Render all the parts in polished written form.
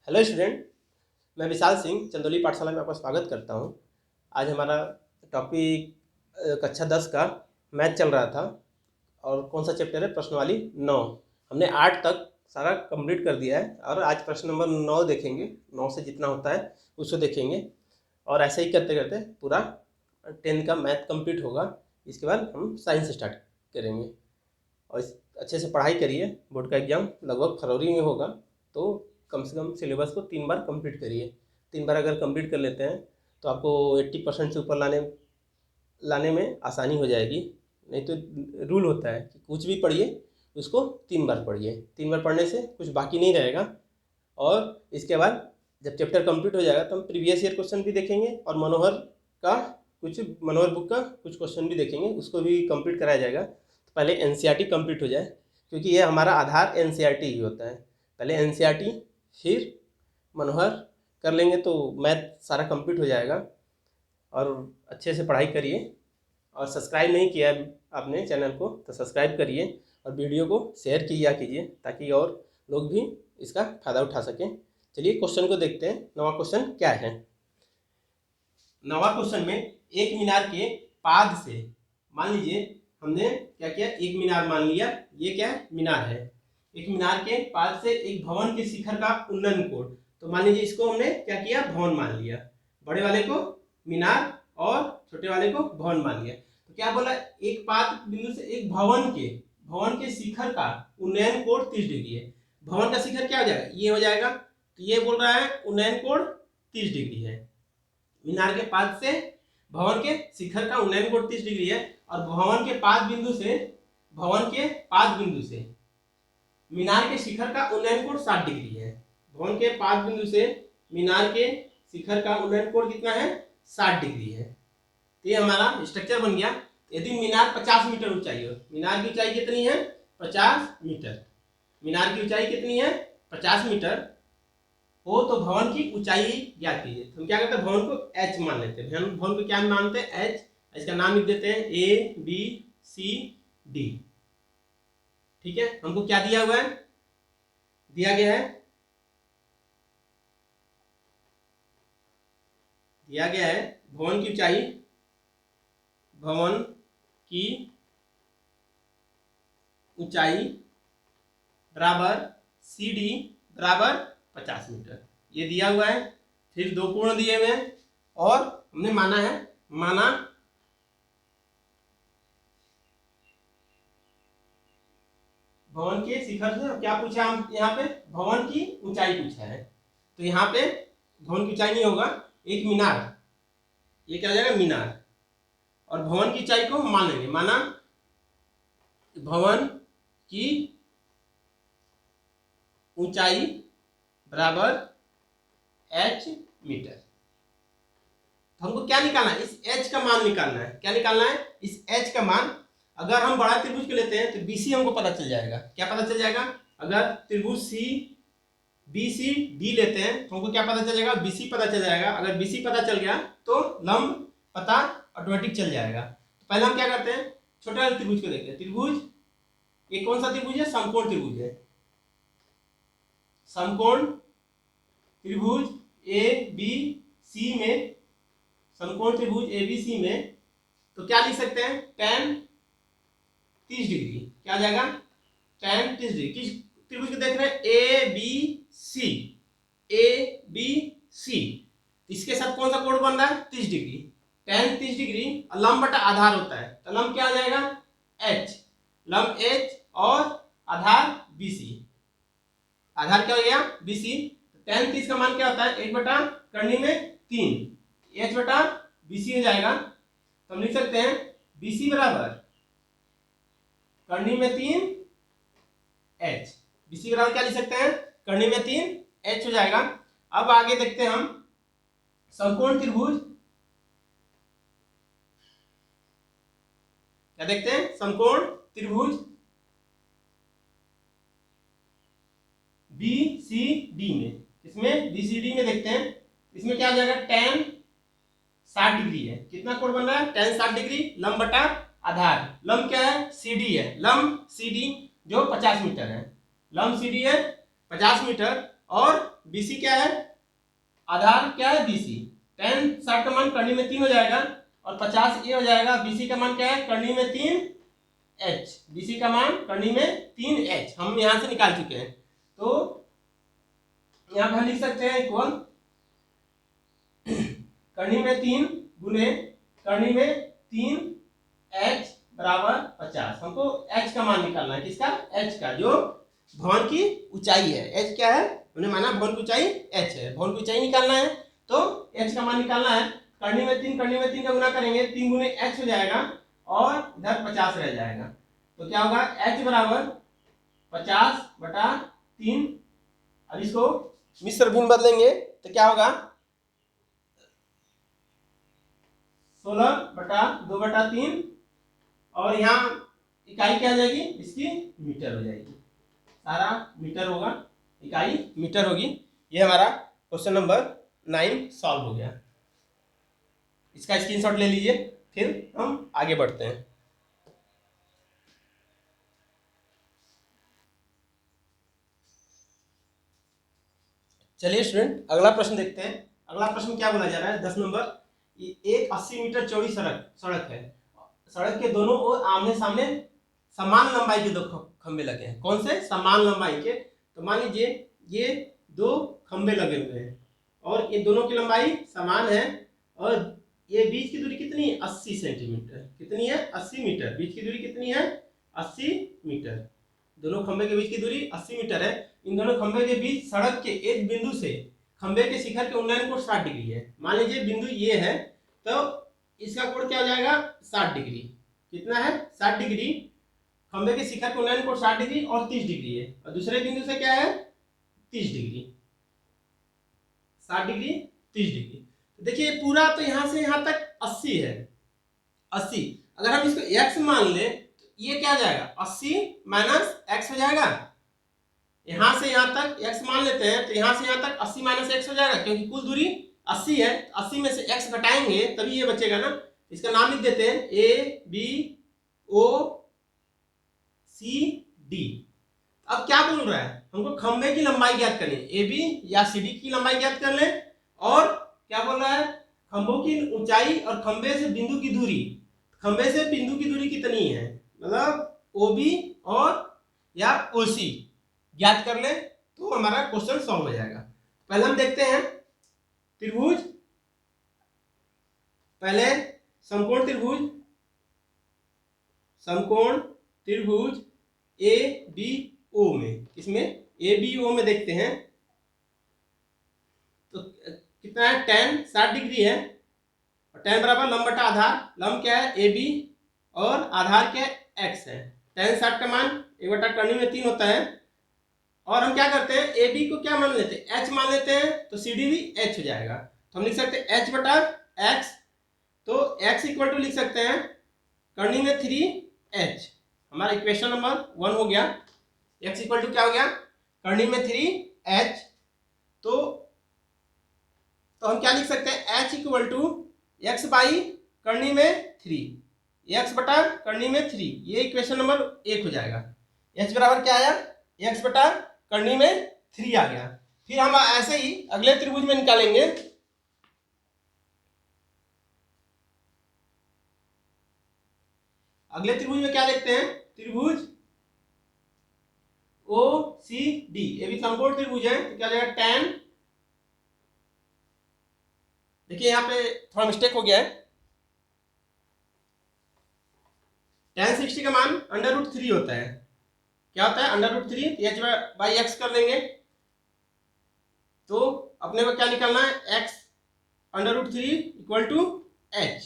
Hello student, मैं विशाल सिंह चंदौली पाठशाला में आपका स्वागत करता हूं। आज हमारा टॉपिक कक्षा 10 का मैथ चल रहा था और कौन सा चैप्टर है? प्रश्नवाली 9। हमने 8 तक सारा कंप्लीट कर दिया है और आज प्रश्न नंबर 9 देखेंगे। 9 से जितना होता है उसको देखेंगे और ऐसे ही करते करते पूरा 10 का मैथ कंप्लीट होगा। इसके बाद हम साइंस स्टार्ट करेंगे और अच्छे से पढ़ाई करिए। बोर्ड का एग्ज़ाम लगभग फरवरी में होगा, तो कम से कम सिलेबस को 3 बार कंप्लीट करिए। 3 बार अगर कंप्लीट कर लेते हैं तो आपको 80% से ऊपर लाने में आसानी हो जाएगी। नहीं तो रूल होता है कि कुछ भी पढ़िए उसको 3 बार पढ़िए। 3 बार पढ़ने से कुछ बाकी नहीं रहेगा। और इसके बाद जब चैप्टर कंप्लीट हो जाएगा तो हम प्रीवियस ईयर क्वेश्चन भी देखेंगे और मनोहर बुक का कुछ क्वेश्चन भी देखेंगे, उसको भी कंप्लीट कराया जाएगा। तो पहले एनसीईआरटी कंप्लीट हो जाए, क्योंकि ये हमारा आधार एनसीईआरटी ही होता है। पहले एनसीईआरटी फिर मनोहर कर लेंगे तो मैथ सारा कंप्लीट हो जाएगा। और अच्छे से पढ़ाई करिए और सब्सक्राइब नहीं किया आपने चैनल को तो सब्सक्राइब करिए और वीडियो को शेयर किया कीजिए ताकि और लोग भी इसका फ़ायदा उठा सकें। चलिए क्वेश्चन को देखते हैं। नवा क्वेश्चन क्या है? नवा क्वेश्चन में एक मीनार के पाद से, मान लीजिए हमने क्या किया, एक मीनार मान लिया, ये क्या है? मीनार है। एक मीनार के पाद से एक भवन के शिखर का उन्नयन कोण, तो मान लीजिए इसको हमने क्या किया? भवन मान लिया। बड़े वाले को मीनार और छोटे वाले को भवन मान लिया। तो क्या बोला? एक पाद बिंदु से एक भवन के शिखर का उन्नयन कोण 30 डिग्री है। भवन का शिखर क्या हो जाएगा? ये हो जाएगा। तो ये बोल रहा है उन्नयन कोण 30 डिग्री है। मीनार के पाद से भवन के शिखर का उन्नयन कोण 30 डिग्री है और भवन के पाद बिंदु से मीनार के शिखर का उन्नयन कोण 60 डिग्री है। भवन के पाद बिंदु से मीनार के शिखर का उन्नयन कोण कितना है? 60 डिग्री है। तो ये हमारा स्ट्रक्चर बन गया। यदि मीनार 50 मीटर ऊंचाई हो, मीनार की ऊंचाई कितनी है? 50 मीटर। मीनार की ऊंचाई कितनी है? 50 मीटर हो तो भवन की ऊंचाई ज्ञात कीजिए। तो हम क्या करते हैं? भवन को h मान लेते हैं। भवन को क्या मानते हैं? h। इसका नाम लिख देते हैं ABCD। ठीक है, हमको क्या दिया हुआ है? दिया गया है भवन की ऊंचाई बराबर CD बराबर 50 मीटर, ये दिया हुआ है। फिर दो कोण दिए हुए हैं और हमने माना भवन के शिखर से क्या पूछा? हम यहाँ पे भवन की ऊंचाई पूछा है। तो यहाँ पे भवन की ऊंचाई नहीं होगा, एक मीनार, ये क्या हो जाएगा? मीनार। और भवन की ऊंचाई को मान लेंगे, माना भवन की ऊंचाई बराबर h मीटर। हमको क्या निकालना है? इस h का मान निकालना है। क्या निकालना है? इस h का मान। अगर हम बड़ा त्रिभुज को लेते हैं तो BC हमको पता चल जाएगा। क्या पता चल जाएगा? अगर त्रिभुज BCD लेते हैं तो हमको क्या पता चल जाएगा? BC पता चल जाएगा। अगर BC पता चल गया तो लंब पता ऑटोमेटिक चल जाएगा। तो पहले हम क्या करते हैं? छोटे वाले त्रिभुज को देखते हैं। त्रिभुज, ये कौन सा त्रिभुज है? समकोण त्रिभुज है। समकोण त्रिभुज ABC में, समकोण त्रिभुज ABC में तो क्या लिख सकते हैं? tan 30 degree. क्या आ जाएगा? tan 30 degree. किस त्रिभुज को देख रहे हैं? ABC। इसके साथ कौन सा कोण बन रहा है? 30 डिग्री। tan 30 डिग्री और लंब बटा आधार होता है, तो लंब क्या आ जाएगा? h। लंब h और आधार BC। आधार क्या हो गया? BC। tan 30 का मान क्या होता है? 1 बटा करनी में 3, h बटा BC हो जाएगा। तो हम लिख सकते हैं BC बराबर करनी में 3 h। BC बराबर क्या लिख सकते हैं? करनी में 3 h हो जाएगा। अब आगे देखते हैं हम समकोण त्रिभुज। क्या देखते हैं? समकोण त्रिभुज BCD में। इसमें BCD में देखते हैं, इसमें क्या आ जाएगा? tan 60 डिग्री है। कितना कोण बन रहा है? tan 60 degree. लंब बटा आधार, लंब क्या है? CD है। लंब CD जो 50 मीटर है, लंब CD है 50 मीटर और BC क्या है, आधार क्या है BC। tan 60 का मान करनी में 3 हो जाएगा और 50 ये हो जाएगा। BC का मान क्या है, करनी में 3H, BC का मान करनी में 3H हम यहां से निकाल चुके हैं। तो यहां पर हम लिख सकते हैं इक्वल करनी में 3 गुने करनी में 3H बराबर 50। हमको H का मान निकालना है, किसका, H का, जो भवन की ऊंचाई है। H क्या है, हमने माना भवन की ऊंचाई H है, भवन की ऊंचाई निकालना है तो H का मान निकालना है। करनी में 3 का गुना करेंगे, 3 गुने H हो जाएगा और इधर 50 रह जाएगा। तो क्या होगा, H बराबर 50/3। अब इसको मिश्र भिन्न बदलेंगे तो क्या होगा, 16/2/3 और यहाँ इकाई क्या आ जाएगी इसकी, मीटर हो जाएगी, सारा मीटर होगा, इकाई मीटर होगी। ये हमारा क्वेश्चन नंबर 9 सॉल्व हो गया। इसका स्क्रीनशॉट ले लीजिए, फिर हम आगे बढ़ते हैं। चलिए स्टूडेंट, अगला प्रश्न देखते हैं। अगला प्रश्न क्या बोला जा रहा है, 10 नंबर। एक 80 मीटर चौड़ी सड़क है। सड़क के दोनों ओर आमने सामने समान लंबाई के 2 खंबे लगे हैं। कौन से, समान लंबाई के। तो मान लीजिए ये 2 खंबे लगे हुए हैं और ये दोनों की लंबाई समान है और ये बीच की दूरी कितनी है, 80 सेंटीमीटर। कितनी है, 80 मीटर। बीच की दूरी कितनी है, 80 मीटर। दोनों खंबे के बीच की दूरी 80 मीटर है। इन दोनों खंबे के बीच सड़क के एक बिंदु से खंबे के शिखर के उन्नयन कोण 60 डिग्री है। मान लीजिए बिंदु ये है तो इसका कोण क्या हो जाएगा, 60 डिग्री। कितना है, 60 डिग्री। खंबे के शिखर के उन्नयन कोण 60 डिग्री और 30 डिग्री है और दूसरे बिंदु से क्या है, 30 डिग्री। 60 degree 30 degree. तो देखिए पूरा तो यहां से यहां तक 80 है, 80। अगर हम इसको x मान ले तो ये क्या जाएगा, 80 माइनस x हो जाएगा। यहां से यहां तक x मान लेते हैं तो यहां से यहां तक 80 माइनस x हो जाएगा, क्योंकि कुल दूरी 80 है। 80 में से x घटाएंगे तभी ये बचेगा ना। इसका नाम लिख देते हैं ABOCD। अब क्या बोल रहा है, हमको खंबे की लंबाई ज्ञात करनी है। AB या CD की लंबाई ज्ञात कर लें और क्या बोल रहा है, खंभों की ऊंचाई और खंबे से बिंदु की दूरी। खंबे से बिंदु की दूरी कितनी है, मतलब OB और या OC ज्ञात कर ले तो हमारा क्वेश्चन सॉल्व हो जाएगा। पहले हम देखते हैं त्रिभुज, पहले समकोण त्रिभुज ABO में, इसमें ABO में देखते हैं तो कितना है, tan 60 डिग्री है और tan बराबर लंब बटा आधार। लंब क्या है, AB और आधार क्या है, X है। tan 60 का मान 1/करनी में 3 होता है और हम क्या करते हैं, AB को क्या मान लेते हैं, H मान लेते हैं तो CD भी H हो जाएगा। तो हम लिख सकते हैं H/X। तो X इक्वल टू लिख सकते हैं करनी में 3H। हमारा इक्वेशन नंबर 1 हो गया। X इक्वल टू क्या हो गया, करनी में 3H। तो हम क्या लिख सकते हैं, H equal to X by करनी में 3, X बटा करनी में 3। ये इक्वेशन नंबर 1 हो जाएगा। H बराबर क्या आया, X बटा करनी में 3 आ गया। फिर हम ऐसे ही अगले त्रिभुज में निकालेंगे। अगले त्रिभुज में क्या देखते हैं, त्रिभुज OCD। ये भी समकोण त्रिभुज है तो क्या जाएगा, tan, देखिए यहाँ पे थोड़ा मिस्टेक हो गया है। tan 60 का मान √3 होता है। क्या होता है, √3। H/X कर लेंगे तो अपने को क्या निकालना है, X √3 equal to H।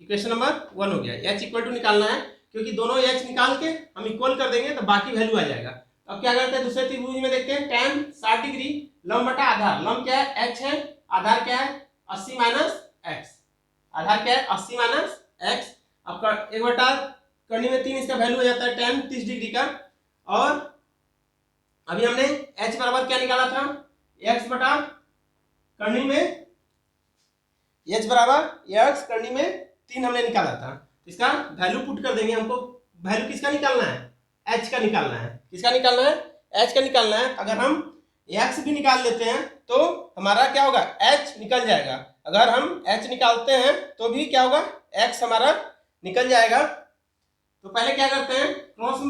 Equation number 1 हो गया। H इक्वल टू निकालना है क्योंकि दोनों H निकाल के हम इक्वल कर देंगे तो बाकी वैल्यू आ जाएगा। अब क्या करते हैं, दूसरे त्रिभुज में देखते हैं tan 60 डिग्री लंब बटा आधार। लंब क्या है, H है, आधार क्या है 80 माइनस X। आधार क्या है 80 माइनस X। अब 1/करनी में 3 इसका वैल्यू हो जाता है tan 30 डिग्री का। और अभी हमने H बराबर क्या निकाला था, X बटा करनी में, H बराबर X करनी में 3 हमने निकाला था। इसका वैल्यू पुट कर देंगे। हमको वैल्यू किसका निकालना है, H का निकालना है। किसका निकालना है, H का निकालना है। अगर हम एक्स भी निकाल लेते हैं तो हमारा क्या होगा, एच निकल जाएगा। अगर हम एच निकालते हैं तो भी क्या होगा, एक्स हमारा निकल जाएगा। तो पहले क्या करते हैं, क्रॉस,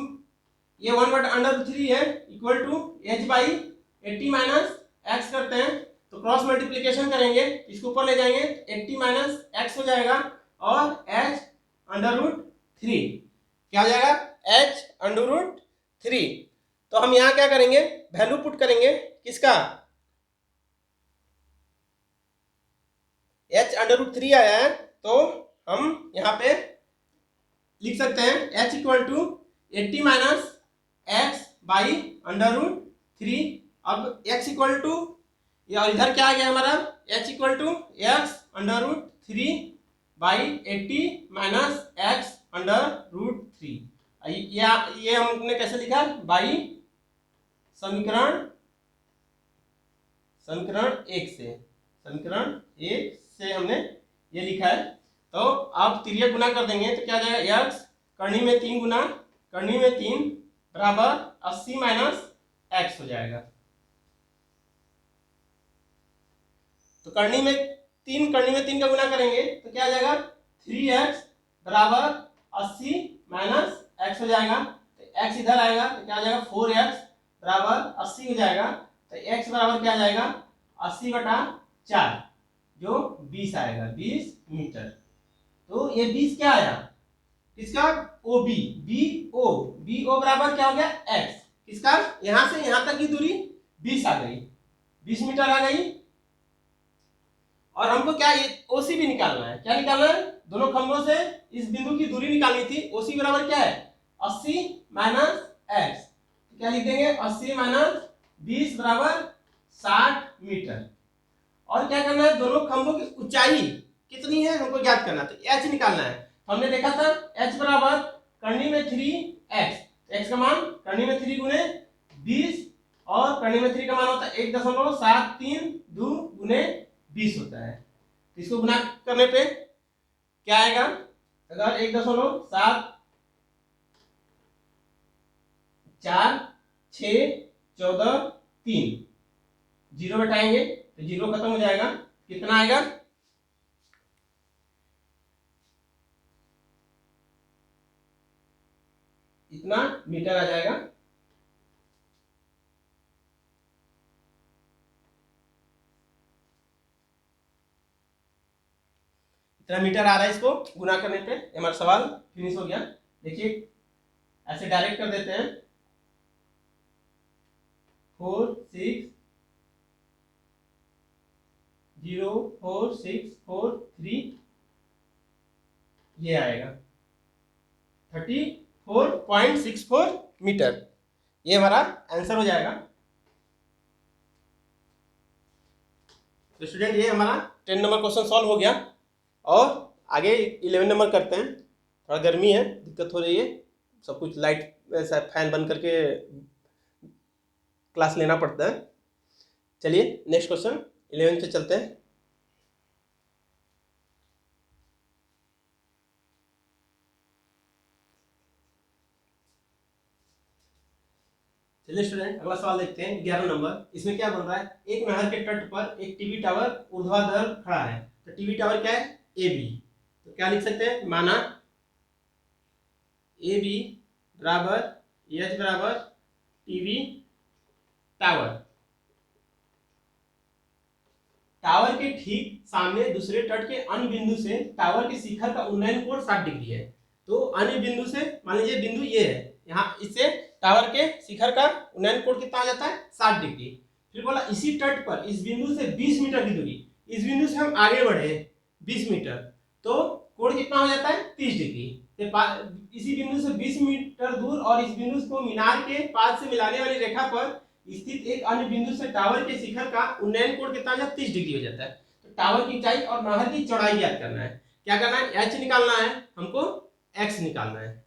ये 1/√3 है equal to H by 80 minus X करते हैं। तो क्रॉस मल्टीप्लीकेशन करेंगे, इसको ऊपर ले जाएंगे, 80 माइनस एक्स हो जाएगा और h√3 क्या हो जाएगा, h√3। तो हम यहाँ क्या करेंगे, वैल्यू पुट करेंगे किसका, h√3 आया है तो हम यहाँ पे लिख सकते हैं h equal to 80 minus X by √3। अब x इक्वल टू, या इधर क्या आ गया हमारा, h equal to x√3 by 80 minus x√3। ये हमने कैसे लिखा, बाई समीकरण 1 से हमने ये लिखा है। तो आप तिर्यक गुना कर देंगे तो क्या आ जाएगा, x करनी में 3 गुना करनी में 3 बराबर 80 माइनस एक्स हो जाएगा। तो करनी में 3 का गुना करेंगे तो क्या आ जाएगा, 3x बराबर 80 माइनस एक्स हो जाएगा। तो x इधर आएगा तो क्या आ जाएगा, 4x बराबर 80 हो जाएगा। तो x बराबर क्या आ जाएगा, 80/4 जो 20 आएगा, 20 मीटर। तो ये 20 क्या आया, किसका, OB, BO बराबर क्या हो गया, x। किसका, यहां से यहां तक की दूरी 20 आ गई, 20 मीटर आ गई। और हमको क्या, ये OC भी निकालना है। क्या निकालना है, दोनों खंभों से इस बिंदु की दूरी निकालनी थी। OC बराबर क्या है, 80 माइनस एक्स। क्या लिख देंगे, 80 माइनस 20 बराबर 60 मीटर। और क्या करना है, दोनों खंभों की ऊंचाई कितनी है हमको ज्ञात करना, तो h निकालना है। हमने देखा था h बराबर करनी में 3x, x का मान करनी में 3 गुने 20 और करनी में 3 का मान होता है 1.73 गुने 20 होता है। तो इसको गुना करने पे क्या आएगा, अगर 1.74 6 14 3 जीरो बैठाएंगे तो जीरो खत्म हो जाएगा, कितना आएगा, इतना मीटर आ जाएगा। इतना मीटर आ रहा है, इसको गुना करने पे हमारा सवाल फिनिश हो गया। देखिए ऐसे डायरेक्ट कर देते हैं, 4 6 0 4 6 4 3 ये आएगा 34.64 मीटर। ये हमारा आंसर हो जाएगा। तो स्टूडेंट ये हमारा 10 नंबर क्वेश्चन सॉल्व हो गया। और आगे 11 नंबर करते हैं। थोड़ा गर्मी है, दिक्कत हो रही है, सब कुछ लाइट ऐसा फैन बंद करके क्लास लेना पड़ता है। चलिए नेक्स्ट क्वेश्चन 11 पे चलते हैं। चलिए स्टूडेंट अगला सवाल देखते हैं 11 नंबर। इसमें क्या बन रहा है, एक नहर के तट पर एक टीवी टावर ऊर्ध्वाधर खड़ा है। तो टीवी टावर क्या है, AB। तो क्या लिख सकते हैं, माना AB बराबर H बराबर टीवी टावर। टावर के ठीक सामने दूसरे तट के अन्य बिंदु से टावर के शिखर का उन्नयन कोण 60 डिग्री है। तो अन्य बिंदु से, मान लीजिए बिंदु ये है, यहाँ इससे टावर के शिखर का उन्नयन कोण कितना आ जाता है, 60 डिग्री। फिर बोला इसी तट पर इस बिंदु से 20 मीटर की दूरी, इस बिंदु से हम आगे बढ़े 20 मीटर, तो कोण कितना हो जाता है, 30 डिग्री। इसी बिंदु से 20 मीटर दूर और इस बिंदु को मीनार के पास से मिलाने वाली रेखा पर स्थित एक अन्य बिंदु से टावर के शिखर का उन्नयन कोण कितना हो जाता है, 30 डिग्री हो जाता है। तो टावर की ऊंचाई और नहर की चौड़ाई ज्ञात करना है। क्या करना है, h निकालना है हमको, x निकालना है,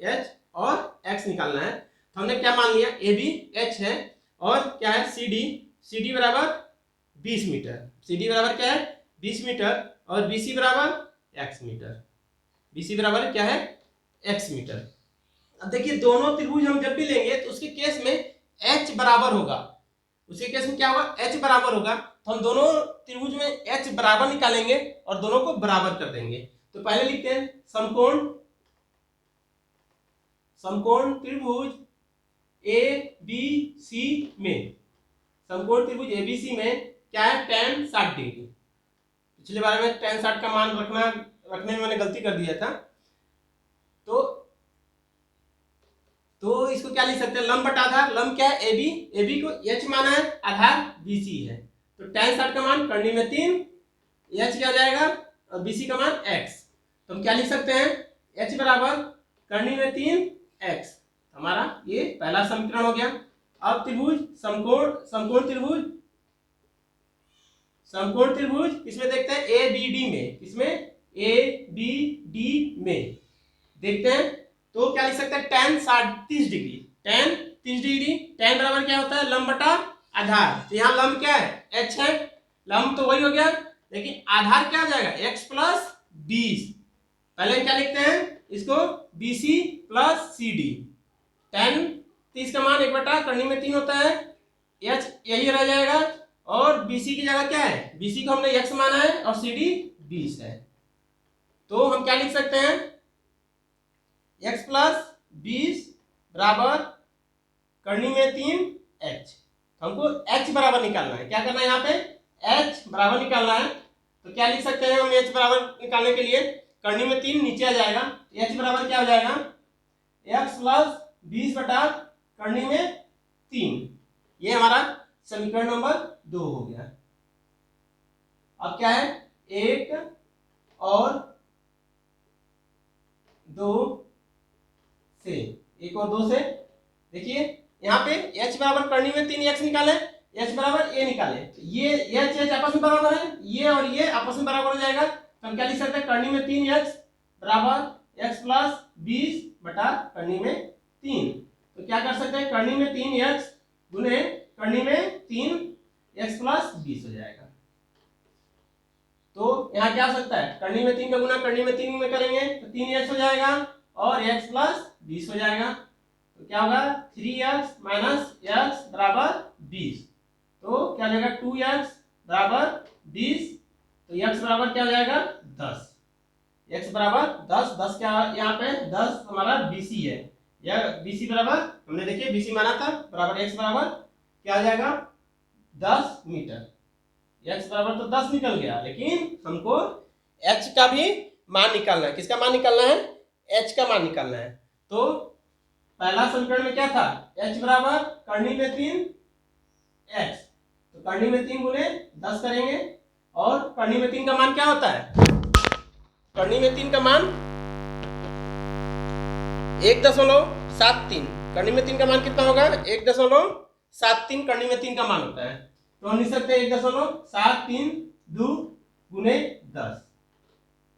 h और x निकालना है। तो हमने क्या मान लिया, AB h है और क्या है CD बराबर 20 मीटर, CD बराबर क्या है 20 मीटर और BC बराबर x मीटर, BC बराबर क्या है x मीटर। अब देखिए दोनों त्रिभुज हम जब भी लेंगे तो उसके केस में h बराबर होगा उसके केस में क्या होगा, एच बराबर होगा, तो हम दोनों त्रिभुज में एच बराबर निकालेंगे और दोनों को बराबर कर देंगे। तो पहले लिखते हैं समकोण त्रिभुज ए बी सी में, समकोण त्रिभुज एबीसी में क्या है, tan 60 डिग्री। पिछले बार में tan 60 का मान रखने में मैंने गलती कर दिया था। तो इसको क्या लिख सकते हैं, लंब बटा आधार। लंब क्या है, एबी, एबी को एच माना है, आधार बीसी है, तो tan 60 का मान करनी में 3, एच क्या हो जाएगा और बीसी का मान एक्स। तो हम क्या लिख सकते हैं, एच बराबर करनी में 3 एक्स। हमारा ये पहला समीकरण हो गया। अब त्रिभुज समकोण त्रिभुज इसमें देखते हैं ए बी डी में, इसमें ए बी डी में देखते हैं तो क्या लिख सकते हैं, tan 30 degree, tan 30 degree, tan बराबर क्या होता है, लंब बटा आधार। तो यहाँ लंब क्या है, h है, लंब तो वही हो गया, लेकिन आधार क्या हो जाएगा, x प्लस 20। पहले क्या लिखते हैं इसको, BC प्लस CD। tan 30 का मान 1 बटा करनी में 3 होता है, h यही रह जाएगा, और BC की जगह क्या है, BC को हमने x माना है और CD 20 है। तो हम क्या लिख सकते हैं, x प्लस 20 बराबर करनी में 3 h। हमको h बराबर निकालना है, क्या करना है यहाँ पे, h बराबर निकालना है। तो क्या लिख सकते हैं हम h बराबर निकालने के लिए, करनी में 3 नीचे आ जाएगा, h बराबर क्या हो जाएगा, x प्लस 20 बटा करनी में 3। ये हमारा समीकरण नंबर 2 हो गया। अब क्या है, 1 और 2 से, 1 और 2 से देखिए यहाँ पे h बराबर करनी में 3 x निकाले, h बराबर a निकाले, तो ये h आपस में बराबर है, ये और ये आपस में बराबर हो जाएगा। तो हम क्या लिख सकते हैं, करनी में 3x बराबर x प्लस 20 बटा करनी में 3। तो क्या कर सकते हैं, करनी में 3x गुने करनी में 3x प्लस 20 हो जाएगा। तो यहाँ क्या हो सकता है, करनी में 3 का गुना करनी में 3 में करेंगे तो 3x हो जाएगा और x प्लस 20 हो जाएगा। तो क्या होगा, 3x माइनस x बराबर 20। तो क्या हो जाएगा, 2x बराबर 20। तो x बराबर क्या हो जाएगा, 10। x बराबर 10, 10 क्या यहाँ पे 10 हमारा BC है, या BC बराबर हमने देखिए BC माना था, बराबर x बराबर क्या हो जाएगा 10 मीटर। x बराबर तो 10 निकल गया, लेकिन हमको h का भी मान निकालना है। किसका मान निकालना है, h का मान निकालना है। तो पहला समीकरण में क्या था, h बराबर करनी में 3x, तो करनी में 3 गुने 10 करेंगे, और करनी में 3 का मान क्या होता है, करनी में 3 का मान 1.73, करनी में 3 का मान कितना होगा, 1.73 करनी में 3 का मान होता है। तो हम लिख सकते हैं 1.73 2 गुने 10।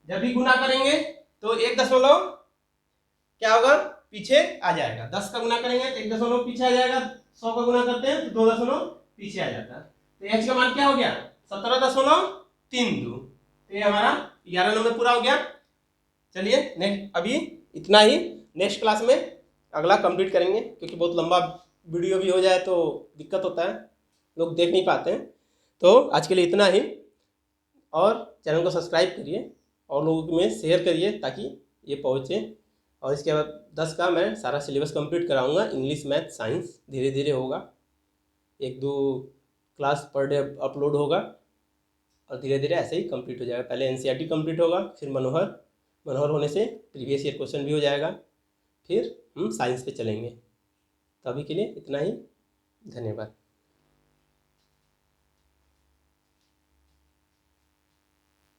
जब भी गुना करेंगे तो 1 दशमलव क्या होगा, पीछे आ जाएगा। 10 का गुना करेंगे तो 1 दशमलव पीछे आ जाएगा, 100 का गुना करते हैं तो 2 दशमलव पीछे आ जाता है। तो h का मान क्या हो गया, 17.32। तो ये हमारा 11 नंबर पूरा हो गया। चलिए नेक्स्ट, अभी इतना ही, नेक्स्ट क्लास में अगला कंप्लीट करेंगे, क्योंकि बहुत लंबा वीडियो भी हो जाए तो दिक्कत होता है, लोग देख नहीं पाते हैं। तो आज के लिए इतना ही, और चैनल को सब्सक्राइब करिए और लोगों में शेयर करिए ताकि ये पहुँचे। और इसके बाद 10 का मैं सारा सिलेबस कंप्लीट कराऊंगा, इंग्लिश मैथ साइंस धीरे धीरे होगा, 1-2 क्लास पर डे अपलोड होगा, और धीरे धीरे ऐसे ही कंप्लीट हो जाएगा। पहले NCERT कंप्लीट होगा, फिर मनोहर होने से प्रीवियस ईयर क्वेश्चन भी हो जाएगा, फिर हम साइंस पे चलेंगे। तो अभी के लिए इतना ही, धन्यवाद।